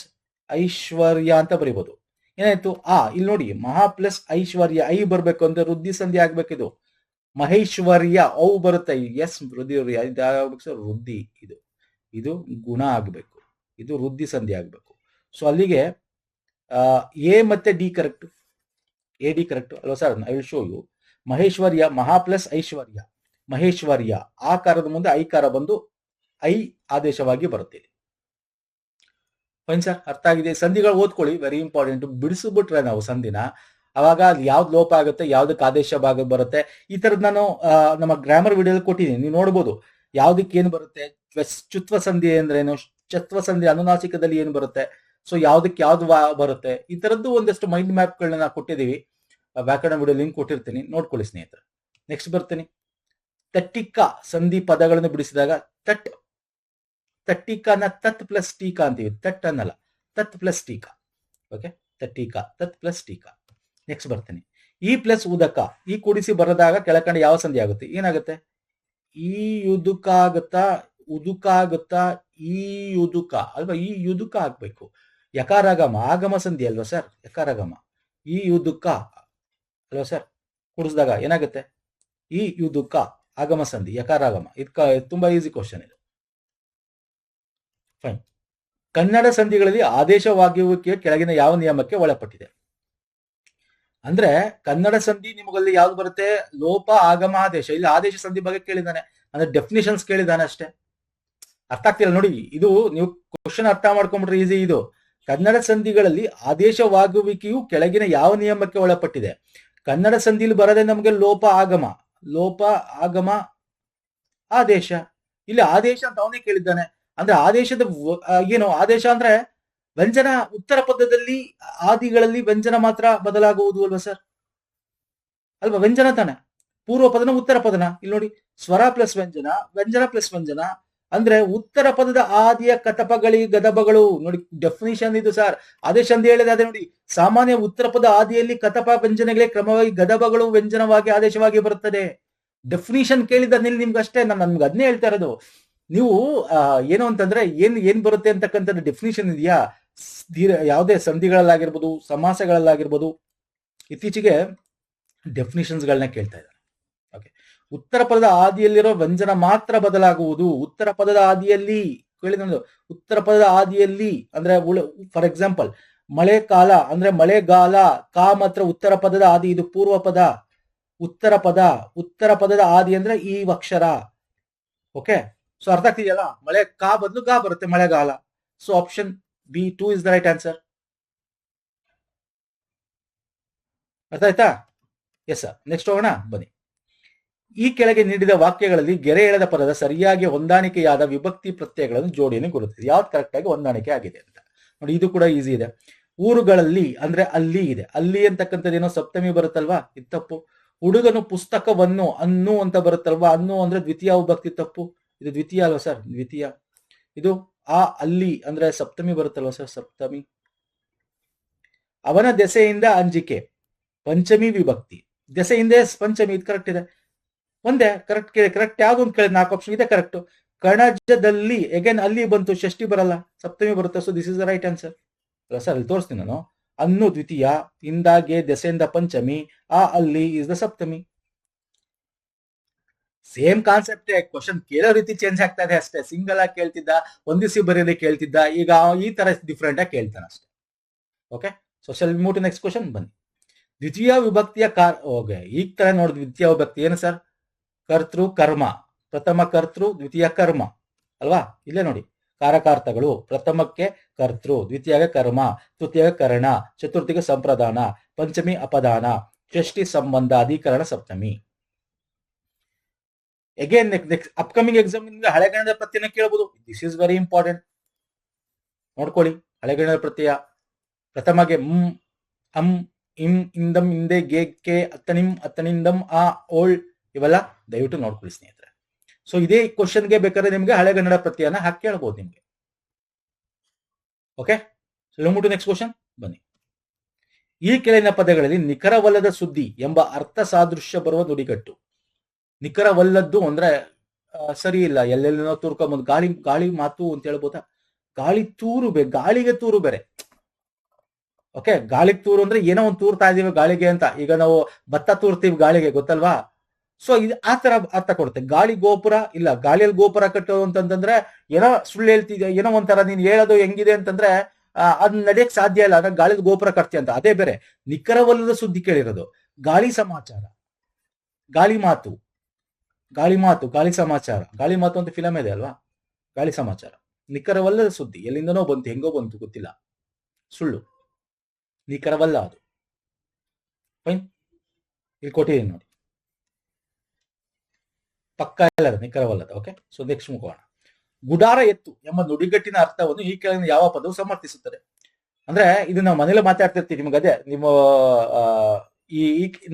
ಐಶ್ವರ್ಯ ಅಂತ ಬರೀಬಹುದು. ಏನಾಯ್ತು? ಇಲ್ಲಿ ನೋಡಿ, ಮಹಾ ಪ್ಲಸ್ ಐಶ್ವರ್ಯ, ಐ ಬರ್ಬೇಕು ಅಂದ್ರೆ ವೃದ್ಧಿ ಸಂಧಿ ಆಗ್ಬೇಕಿದು. ಮಹೇಶ್ವರ್ಯ ಔ ಬರುತ್ತೆ. ಎಸ್, ವೃದ್ಧಿ. ಇದು ಗುಣ ಆಗ್ಬೇಕು, ಇದು ವೃದ್ಧಿ ಸಂಧಿ ಆಗ್ಬೇಕು. ಸೊ ಅಲ್ಲಿಗೆ ಎ ಮತ್ತೆ D correct. A D correct ಅಲ್ವಾ sir? I will show you. ಮಹೇಶ್ವರ್ಯ, ಮಹಾ ಪ್ಲಸ್ ಐಶ್ವರ್ಯ, ಮಹೇಶ್ವರ್ಯ, ಆಕಾರದ ಮುಂದೆ ಐಕಾರ ಬಂದು ಐ ಆದೇಶವಾಗಿ ಬರುತ್ತೆ. ಫೈನ್ ಸರ್, ಅರ್ಥ ಆಗಿದೆ. ಸಂಧಿಗಳು ಓದ್ಕೊಳ್ಳಿ, ವೆರಿ ಇಂಪಾರ್ಟೆಂಟ್. ಬಿಡಿಸ್ಬಿಟ್ರೆ ನಾವು ಸಂಧಿನ, ಅವಾಗ ಅಲ್ಲಿ ಯಾವ್ದು ಲೋಪ ಆಗುತ್ತೆ, ಯಾವ್ದಕ್ಕೆ ಆದೇಶ ಭಾಗ ಬರುತ್ತೆ, ಈ ತರದ್ ನಾನು ನಮ್ಮ ಗ್ರಾಮರ್ ವಿಡಿಯೋದಲ್ಲಿ ಕೊಟ್ಟಿದ್ದೀನಿ, ನೀವು ನೋಡ್ಬೋದು. ಯಾವ್ದಕ್ಕೆ ಏನು ಬರುತ್ತೆ, ಚುತ್ವ ಸಂಧಿ ಅಂದ್ರೇನು, ಚತ್ವ ಸಂಧಿ ಅನುನಾಸಿಕದಲ್ಲಿ ಏನು ಬರುತ್ತೆ, ಸೊ ಯಾವ್ದಕ್ಕೆ ಯಾವ್ದು ಬರುತ್ತೆ, ಈ ತರದ್ದು ಒಂದಷ್ಟು ಮೈಂಡ್ ಮ್ಯಾಪ್ಗಳನ್ನ ಕೊಟ್ಟಿದ್ದೀವಿ. ವ್ಯಾಕರಣ ವಿಡಿಯೋ ಲಿಂಕ್ ಕೊಟ್ಟಿರ್ತೀನಿ, ನೋಡ್ಕೊಳ್ಳಿ ಸ್ನೇಹಿತರೆ. ನೆಕ್ಸ್ಟ್ ಬರ್ತೀನಿ. ತಟ್ಟಿಕ ಸಂಧಿ ಪದಗಳನ್ನು ಬಿಡಿಸಿದಾಗ ತಟ್ಟಿಕನ ತತ್ ಪ್ಲಸ್ ಟೀಕಾ ಅಂತೀವಿ. ತಟ್ ಅನ್ನಲ್ಲ, ತತ್ ಪ್ಲಸ್ ಟೀಕಾ. ಓಕೆ, ತಟ್ಟಿಕ, ತತ್ ಪ್ಲಸ್ ಟೀಕಾ. ನೆಕ್ಸ್ಟ್ ಬರ್ತೀನಿ. ಈ ಪ್ಲಸ್ ಉದಕ, ಈ ಕೂಡಿಸಿ ಬರದಾಗ ಕೆಳಕಂಡ ಯಾವ ಸಂಧಿ ಆಗುತ್ತೆ? ಏನಾಗುತ್ತೆ? ಈ ಯುದುಕ ಆಗುತ್ತಾ, ಉದುಕ ಆಗುತ್ತಾ? ಈ ಯುದುಕ ಅಲ್ವಾ? ಈ ಯುದುಕ ಆಗ್ಬೇಕು. ಯಕಾರಾಗಮ, ಆಗಮ ಸಂಧಿ ಅಲ್ವಾ ಸರ್? ಯಕಾರಾಗಮ, ಈ ಯುದುಕ ಅಲ್ವಾ ಸರ್? ಕೂಡಿಸಿದಾಗ ಏನಾಗುತ್ತೆ? ಈ ಯುದುಕ ಆಗಮ ಸಂಧಿ, ಯಕಾರಾಗಮ. ಇದು ತುಂಬಾ ಈಸಿ ಕ್ವಶನ್ ಇದು. ಫೈನ್. ಕನ್ನಡ ಸಂಧಿಗಳಲ್ಲಿ ಆದೇಶವಾಗುವಿಕೆ ಕೆಳಗಿನ ಯಾವ ನಿಯಮಕ್ಕೆ ಒಳಪಟ್ಟಿದೆ? ಅಂದ್ರೆ ಕನ್ನಡ ಸಂಧಿ ನಿಮಗಲ್ಲಿ ಯಾವ್ದು ಬರುತ್ತೆ? ಲೋಪ, ಆಗಮ, ಆದೇಶ. ಇಲ್ಲಿ ಆದೇಶ ಸಂಧಿ ಬಗ್ಗೆ ಕೇಳಿದಾನೆ, ಅಂದ್ರೆ ಡೆಫಿನಿಷನ್ಸ್ ಕೇಳಿದಾನೆ ಅಷ್ಟೇ. ಅರ್ಥ ಆಗ್ತಿಲ್ಲ ನೋಡಿ. ಇದು ನೀವು ಕ್ವಶನ್ ಅರ್ಥ ಮಾಡ್ಕೊಂಡ್ಬಿಟ್ರೆ ಈಸಿ. ಇದು ಕನ್ನಡ ಸಂಧಿಗಳಲ್ಲಿ ಆದೇಶವಾಗುವಿಕೆಯು ಕೆಳಗಿನ ಯಾವ ನಿಯಮಕ್ಕೆ ಒಳಪಟ್ಟಿದೆ? ಕನ್ನಡ ಸಂಧಿಲಿ ಬರದೆ ನಮಗೆ ಲೋಪ, ಆಗಮ, ಲೋಪ, ಆಗಮ, ಆದೇಶ. ಇಲ್ಲಿ ಆದೇಶ ಅಂತ ಅವನೇ ಕೇಳಿದ್ದಾನೆ. ಅಂದ್ರೆ ಆದೇಶದ ಏನು ಆದೇಶ ಅಂದ್ರೆ ವ್ಯಂಜನ, ಉತ್ತರ ಪದದಲ್ಲಿ ಆದಿಗಳಲ್ಲಿ ವ್ಯಂಜನ ಮಾತ್ರ ಬದಲಾಗುವುದು ಅಲ್ವಾ ಸರ್? ಅಲ್ವಾ? ವ್ಯಂಜನ ತಾನೆ. ಪೂರ್ವ ಪದನ, ಉತ್ತರ ಪದನ. ಇಲ್ಲಿ ನೋಡಿ, ಸ್ವರ ಪ್ಲಸ್ ವ್ಯಂಜನ, ವ್ಯಂಜನ ಪ್ಲಸ್ ವ್ಯಂಜನ. ಅಂದ್ರೆ ಉತ್ತರ ಪದದ ಆದಿಯ ಕತಪಗಳಿ ಗದಬಗಳು. ನೋಡಿ ಡೆಫಿನಿಷನ್ ಇದು ಸರ್. ಆದೇಶ ಅಂತ ಹೇಳಿದೆ ಅದೇ ನೋಡಿ. ಸಾಮಾನ್ಯ ಉತ್ತರ ಪದ ಆದಿಯಲ್ಲಿ ಕತಪ ವ್ಯಂಜನಗಳೇ ಕ್ರಮವಾಗಿ ಗದಬಗಳು ವ್ಯಂಜನವಾಗಿ ಆದೇಶವಾಗಿ ಬರುತ್ತದೆ. ಡೆಫಿನಿಷನ್ ಕೇಳಿದಲ್ಲಿ ನಿಮ್ಗೆ ಅಷ್ಟೇ, ನಾನು ನಮ್ಗೆ ಅದನ್ನೇ ಹೇಳ್ತಾ ಇರೋದು. ನೀವು ಏನು ಅಂತಂದ್ರೆ ಏನ್ ಬರುತ್ತೆ ಅಂತಕ್ಕಂಥದ್ದು ಡೆಫಿನಿಷನ್ ಇದೆಯಾ? ಯಾವುದೇ ಸಂಧಿಗಳಲ್ಲಾಗಿರ್ಬೋದು, ಸಮಾಸಗಳಲ್ಲಾಗಿರ್ಬೋದು, ಇತ್ತೀಚೆಗೆ ಡೆಫಿನಿಷನ್ಸ್ಗಳನ್ನ ಕೇಳ್ತಾ ಇದ್ದಾರೆ. ಓಕೆ, ಉತ್ತರ ಪದದ ಆದಿಯಲ್ಲಿರೋ ವ್ಯಂಜನ ಮಾತ್ರ ಬದಲಾಗುವುದು. ಉತ್ತರ ಪದದ ಆದಿಯಲ್ಲಿ ಕೇಳಿದ, ಉತ್ತರ ಪದದ ಆದಿಯಲ್ಲಿ ಅಂದ್ರೆ ಫಾರ್ ಎಕ್ಸಾಂಪಲ್ ಮಳೆಕಾಲ ಅಂದ್ರೆ ಮಳೆಗಾಲ, ಕಾ ಮಾತ್ರ ಉತ್ತರ ಪದದ ಆದಿ. ಇದು ಪೂರ್ವ ಪದ. ಉತ್ತರ ಪದದ ಆದಿ ಅಂದ್ರೆ ಈ ಅಕ್ಷರ. ಓಕೆ, ಸೊ ಅರ್ಥ ಆಗ್ತಿದೆಯಲ್ಲ? ಮಳೆ ಕಾ ಬದಲು ಗಾ ಬರುತ್ತೆ, ಮಳೆಗಾಲ. So option B 2 is the right answer. ಅರ್ಥ ಆಯ್ತಾ? Yes sir. ನೆಕ್ಸ್ಟ್ ಹೋಗೋಣ ಬನ್ನಿ. ಈ ಕೆಳಗೆ ನೀಡಿದ ವಾಕ್ಯಗಳಲ್ಲಿ ಗೆರೆ ಎಳೆದ ಪದದ ಸರಿಯಾಗಿ ಹೊಂದಾಣಿಕೆಯಾದ ವಿಭಕ್ತಿ ಪ್ರತ್ಯಯಗಳನ್ನು ಜೋಡಿಯನ್ನು ಗುರುತಿಸಿ. ಯಾವ್ದು ಕರೆಕ್ಟ್ ಆಗಿ ಹೊಂದಾಣಿಕೆ ಆಗಿದೆ ಅಂತ ನೋಡಿ. ಇದು ಕೂಡ ಈಸಿ ಇದೆ. ಊರುಗಳಲ್ಲಿ ಅಂದ್ರೆ ಅಲ್ಲಿ ಇದೆ. ಅಲ್ಲಿ ಅಂತಕ್ಕಂಥದ್ದು ಏನೋ ಸಪ್ತಮಿ ಬರುತ್ತಲ್ವಾ, ಇದು ತಪ್ಪು. ಹುಡುಗನು ಪುಸ್ತಕವನ್ನು ಅನ್ನು ಅಂತ ಬರುತ್ತಲ್ವಾ, ಅನ್ನು ಅಂದ್ರೆ ದ್ವಿತೀಯ ವಿಭಕ್ತಿ, ತಪ್ಪು. ಇದು ದ್ವಿತೀಯ ಅಲ್ವಾ ಸರ್, ದ್ವಿತೀಯ. ಇದು ಆ ಅಲ್ಲಿ ಅಂದ್ರೆ ಸಪ್ತಮಿ ಬರುತ್ತಲ್ವಾ ಸರ್, ಸಪ್ತಮಿ. ಅವನ ದೆಸೆಯಿಂದ ಅಂಜಿಕೆ, ಪಂಚಮಿ ವಿಭಕ್ತಿ. ದೆಸೆಯಿಂದ ಪಂಚಮಿ, ಇದು ಕರೆಕ್ಟ್ ಇದೆ. ಒಂದೇ ಕರೆಕ್ಟ್ ಕರೆಕ್ಟ್ ಯಾವ್ದು ಅಂತ ಕೇಳಿದ್ರೆ 4 ಆಪ್ಷನ್ ಇದೆ ಕರೆಕ್ಟ್. ಕಣಜದಲ್ಲಿ ಅಗೇನ್ ಅಲ್ಲಿ ಬಂತು, ಷಷ್ಠಿ ಬರಲ್ಲ, ಸಪ್ತಮಿ ಬರುತ್ತೆ. So this is the right answer. Sir ಅಲ್ಲಿ ತೋರಿಸ್ತೀನಿ ನಾನು. ಅನ್ನು ದ್ವಿತೀಯ, ಇಂದಾಗೆ ದೆಸೆಯಿಂದ ಪಂಚಮಿ, ಆ ಅಲ್ಲಿ is the Saptami. Same concept. Question ಕೇಳೋ ರೀತಿ ಚೇಂಜ್ ಆಗ್ತಾ ಇದೆ ಅಷ್ಟೇ. ಸಿಂಗಲ್ ಆಗಿ ಕೇಳ್ತಿದ್ದ, ಒಂದಿಸಿ ಬರೆಯಲಿ ಕೇಳ್ತಿದ್ದ, ಈಗ ಈ ತರ ಡಿಫ್ರೆಂಟ್ ಆಗಿ ಕೇಳ್ತಾನೆ ಅಷ್ಟೇ. Okay, so shall move to next question. ಬನ್ನಿ. ದ್ವಿತೀಯ ವಿಭಕ್ತಿಯ ಈಗ ತರ ನೋಡಿ. ದ್ವಿತೀಯ ವಿಭಕ್ತಿ ಏನು ಸರ್? ಕರ್ತೃ ಕರ್ಮ. ಪ್ರಥಮ ಕರ್ತೃ, ದ್ವಿತೀಯ ಕರ್ಮ ಅಲ್ವಾ? ಇಲ್ಲೇ ನೋಡಿ, ಕಾರಕಾರ್ಥಗಳು. ಪ್ರಥಮಕ್ಕೆ ಕರ್ತೃ, ದ್ವಿತೀಯ ಕರ್ಮ, ತೃತೀಯ ಕರ್ಣ, ಚತುರ್ಥಿಗೆ ಸಂಪ್ರದಾನ, ಪಂಚಮಿ ಅಪದಾನ, ಷಷ್ಠಿ ಸಂಬಂಧ, ಅಧಿಕರಣ, ಸಪ್ತಮಿ. ಅಗೇನ್ ನೆಕ್ಸ್ಟ್ ಅಪ್ಕಮಿಂಗ್ ಎಕ್ಸಾಮ್ ನಿಮ್ಗೆ ಹಳೆಗಣದ ಪ್ರತ್ಯಯನ ಕೇಳಬಹುದು. This is very important. ನೋಡ್ಕೊಳ್ಳಿ, ಹಳೆಗಣದ ಪ್ರತ್ಯಯ. ಪ್ರಥಮಗೆ ಅಂ, ಇಂ, ಇಂದಂ, ಇಂದೆ, ಗೆ, ಕೆ, ಅತ್ತನಿಂ, ಅತ್ತನಿಂದಂ, ಆ, ಓಳ್, ಇವೆಲ್ಲ ದಯವಿಟ್ಟು ನೋಡ್ಕೊಳ್ಳಿ ಸ್ನೇಹಿತರೆ. ಸೊ ಇದೇ ಕ್ವಶನ್ಗೆ ಬೇಕಾದ್ರೆ ನಿಮ್ಗೆ ಹಳೆಗನ್ನಡ ಪ್ರತ್ಯಯನ ಹಾಕಿ ಕೇಳಬಹುದು ನಿಮ್ಗೆ. ಓಕೆ, ನೆಕ್ಸ್ಟ್ ಕ್ವಶನ್ ಬನ್ನಿ. ಈ ಕೆಳಗಿನ ಪದಗಳಲ್ಲಿ ನಿಖರವಲ್ಲದ ಸುದ್ದಿ ಎಂಬ ಅರ್ಥ ಸಾದೃಶ್ಯ ಬರುವ ನುಡಿಗಟ್ಟು. ನಿಖರವಲ್ಲದ್ದು ಅಂದ್ರೆ ಸರಿ ಇಲ್ಲ, ಎಲ್ಲೆಲ್ಲಿನೋ ತೂರ್ಕೊಂಬಂದು ಗಾಳಿ ಮಾತು ಅಂತ ಹೇಳ್ಬೋದಾ? ಗಾಳಿ ತೂರು ಬೇರೆ, ಗಾಳಿಗೆ ತೂರು ಬೇರೆ. ಓಕೆ, ಗಾಳಿಗೆ ತೂರು ಅಂದ್ರೆ ಏನೋ ಒಂದು ತೂರ್ತಾ ಇದೀವಿ ಗಾಳಿಗೆ ಅಂತ. ಈಗ ನಾವು ಭತ್ತ ತೂರ್ತೀವಿ ಗಾಳಿಗೆ, ಗೊತ್ತಲ್ವಾ? ಸೊ ಇದು ಆ ತರ ಅರ್ಥ ಕೊಡುತ್ತೆ. ಗಾಳಿ ಗೋಪುರ ಇಲ್ಲ, ಗಾಳಿಯಲ್ಲಿ ಗೋಪುರ ಕಟ್ಟೋದು ಅಂತಂದ್ರೆ ಏನೋ ಸುಳ್ಳು ಹೇಳ್ತಿದ್ಯಾ, ಏನೋ ಒಂಥರ ನೀನ್ ಹೇಳೋದು ಹೆಂಗಿದೆ ಅಂತಂದ್ರೆ ಅದ್ ನಡೆಯಕ್ ಸಾಧ್ಯ ಇಲ್ಲ, ಅಂದ್ರೆ ಗಾಳಿ ಗೋಪುರ ಕಟ್ತೀಯ ಅಂತ. ಅದೇ ಬೇರೆ. ನಿಖರವಲ್ಲದ ಸುದ್ದಿ ಕೇಳಿರೋದು ಗಾಳಿ ಸಮಾಚಾರ, ಗಾಳಿ ಮಾತು, ಗಾಳಿ ಮಾತು, ಗಾಳಿ ಸಮಾಚಾರ. ಗಾಳಿ ಮಾತು ಅಂತ ಫಿಲಮ್ ಇದೆ ಅಲ್ವಾ, ಗಾಳಿ ಸಮಾಚಾರ. ನಿಖರವಲ್ಲದ ಸುದ್ದಿ ಎಲ್ಲಿಂದನೋ ಬಂತು, ಹೆಂಗೋ ಬಂತು ಗೊತ್ತಿಲ್ಲ, ಸುಳ್ಳು, ನಿಖರವಲ್ಲ ಅದು. ಫೈನ್, ಇಲ್ಲಿ ಕೊಟ್ಟಿದ್ದೀನಿ ನೋಡಿ, ಪಕ್ಕ ಎಲ್ಲ ನಿಖರವಲ್ಲದ. ಓಕೆ, ಸೊ ನೆಕ್ಸ್ಟ್ ಮುಗೋಣ. ಗುಡಾರ ಎತ್ತು ಎಂಬ ನುಡಿಗಟ್ಟಿನ ಅರ್ಥವನ್ನು ಈ ಕೆಳಗಿನ ಯಾವ ಪದವು ಸಮರ್ಥಿಸುತ್ತದೆ? ಅಂದ್ರೆ ಇದು ನಾವು ಮನೇಲಿ ಮಾತಾಡ್ತಿರ್ತೀವಿ. ನಿಮ್ಗೆ ಅದೇ ನಿಮ್ಮ ಈ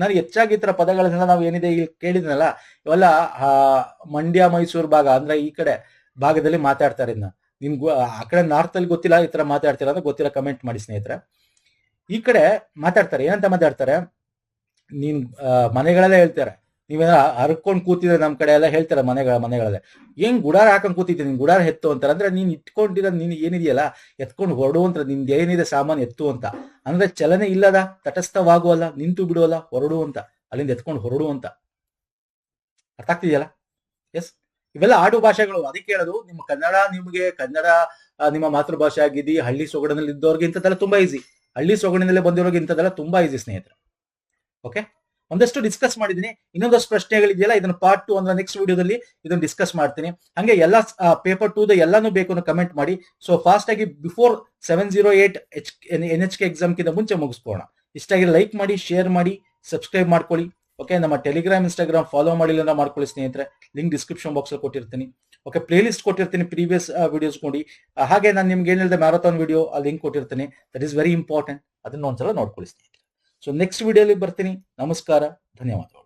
ನಾನು ಹೆಚ್ಚಾಗಿ ಈ ತರ ಪದಗಳನ್ನೆಲ್ಲ ನಾವು ಏನಿದೆ ಇಲ್ಲಿ ಕೇಳಿದ್ನಲ್ಲ, ಇವೆಲ್ಲ ಮಂಡ್ಯ ಮೈಸೂರು ಭಾಗ ಅಂದ್ರೆ ಈ ಕಡೆ ಭಾಗದಲ್ಲಿ ಮಾತಾಡ್ತಾರೆ. ನಿಮ್ಗೂ ಆ ಕಡೆ ನಾರ್ತ್ ಅಲ್ಲಿ ಗೊತ್ತಿಲ್ಲ ಈ ತರ ಮಾತಾಡ್ತೀರಾ ಅಂತ ಗೊತ್ತಿಲ್ಲ, ಕಮೆಂಟ್ ಮಾಡಿ ಸ್ನೇಹಿತರೆ. ಈ ಕಡೆ ಮಾತಾಡ್ತಾರೆ, ಏನಂತ ಮಾತಾಡ್ತಾರೆ, ನೀನ್ ಮನೆಗಳಲ್ಲೇ ಹೇಳ್ತಾರೆ, ನೀವೇನ ಹರ್ಕೊಂಡ್ ಕೂತಿದ್ರೆ ನಮ್ ಕಡೆ ಎಲ್ಲ ಹೇಳ್ತಾರೆ ಮನೆಗಳಲ್ಲೇ, ಏನ್ ಗುಡಾರ ಹಾಕೊಂಡ್ ಕೂತಿದ್ದೆ, ನಿನ್ ಗುಡಾರ ಎತ್ತು ಅಂತಾರೆ. ಅಂದ್ರೆ ನೀನ್ ಇಟ್ಕೊಂಡಿರೋ ನೀನ್ ಏನಿದೆಯಲ್ಲ ಎತ್ಕೊಂಡು ಹೊರಡು ಅಂತ, ನಿಂದ ಏನಿದೆ ಸಾಮಾನು ಎತ್ತು ಅಂತ. ಅಂದ್ರೆ ಚಲನೆ ಇಲ್ಲದ, ತಟಸ್ಥವಾಗುವಲ್ಲ, ನಿಂತು ಬಿಡುವಲ್ಲ, ಹೊರಡು ಅಂತ, ಅಲ್ಲಿಂದ ಎತ್ಕೊಂಡು ಹೊರಡು ಅಂತ. ಅರ್ಥ ಆಗ್ತಿದೆಯಲ್ಲ? ಎಸ್, ಇವೆಲ್ಲ ಆಡು ಭಾಷೆಗಳು. ಅದಕ್ಕೆ ಹೇಳೋದು, ನಿಮ್ಮ ಕನ್ನಡ, ನಿಮ್ಗೆ ಕನ್ನಡ ನಿಮ್ಮ ಮಾತೃಭಾಷೆ ಆಗಿದ್ದು ಹಳ್ಳಿ ಸೊಗಡಿನಲ್ಲಿ ಇದ್ದವ್ರಿಗೆ ಇಂಥದ್ದೆಲ್ಲ ತುಂಬಾ ಈಸಿ. ಹಳ್ಳಿ ಸೊಗಡಿನಲ್ಲೇ ಬಂದಿರೋರಿಗೆ ಇಂಥದ್ದೆಲ್ಲ ತುಂಬಾ ಈಸಿ ಸ್ನೇಹಿತರೆ. ಓಕೆ, ಒಂದಷ್ಟು ಡಿಸ್ಕಸ್ ಮಾಡಿದೀನಿ. ಇನ್ನೊಂದಷ್ಟು ಪ್ರಶ್ನೆಗಳಿದೆಯಲ್ಲ, ಇದನ್ನ ಪಾರ್ಟ್ 2 ಅಂದ್ರೆ ನೆಕ್ಸ್ಟ್ ವಿಡಿಯೋದಲ್ಲಿ ಇದನ್ನ ಡಿಸ್ಕಸ್ ಮಾಡ್ತೀನಿ. ಹಂಗೆ ಎಲ್ಲ ಪೇಪರ್ 2 ಎಲ್ಲಾನು ಬೇಕು ಅಂತ ಕಮೆಂಟ್ ಮಾಡಿ. ಸೊ ಫಾಸ್ಟ್ ಆಗಿ ಬಿಫೋರ್ 708 NHK ಎಕ್ಸಾಮ್ಗಿಂತ ಮುಂಚೆ ಮುಗಿಸ್ಕೋಣ. ಇಷ್ಟ ಆಗಿ ಲೈಕ್ ಮಾಡಿ, ಶೇರ್ ಮಾಡಿ, ಸಬ್ಸ್ಕ್ರೈಬ್ ಮಾಡ್ಕೊಳ್ಳಿ. ಓಕೆ, ನಮ್ಮ ಟೆಲಿಗ್ರಾಮ್, ಇನ್ಸ್ಟಾಗ್ರಾಮ್ ಫಾಲೋ ಮಾಡಿಲ್ಲ ಮಾಡ್ಕೊಳ್ಳಿ ಸ್ನೇಹಿತರೆ. ಲಿಂಕ್ ಡಿಸ್ಕ್ರಿಪ್ಷನ್ ಬಾಕ್ಸ್ ಅಲ್ಲಿ ಕೊಟ್ಟಿರ್ತೀನಿ. ಓಕೆ, ಪ್ಲೇ ಲಿಸ್ಟ್ ಕೊಟ್ಟಿರ್ತೀನಿ, ಪ್ರೀವಿಯಸ್ ವಿಡಿಯೋಸ್ ನೋಡಿ. ಹಾಗೆ ನಾನು ನಿಮ್ಗೆ ಏನ್ ಹೇಳಿದೆ ಮ್ಯಾರಥಾನ್ ವಿಡಿಯೋ ಆ ಲಿಂಕ್ ಕೊಟ್ಟಿರ್ತೀನಿ. That is very important. ಅದನ್ನ ಒಂದ್ಸಲ ನೋಡ್ಕೊಳ್ಳಿ ಸ್ನೇಹಿತರೆ. ಸೊ ನೆಕ್ಸ್ಟ್ ವಿಡಿಯೋಲಿ ಬರ್ತೀನಿ. ನಮಸ್ಕಾರ, ಧನ್ಯವಾದಗಳು.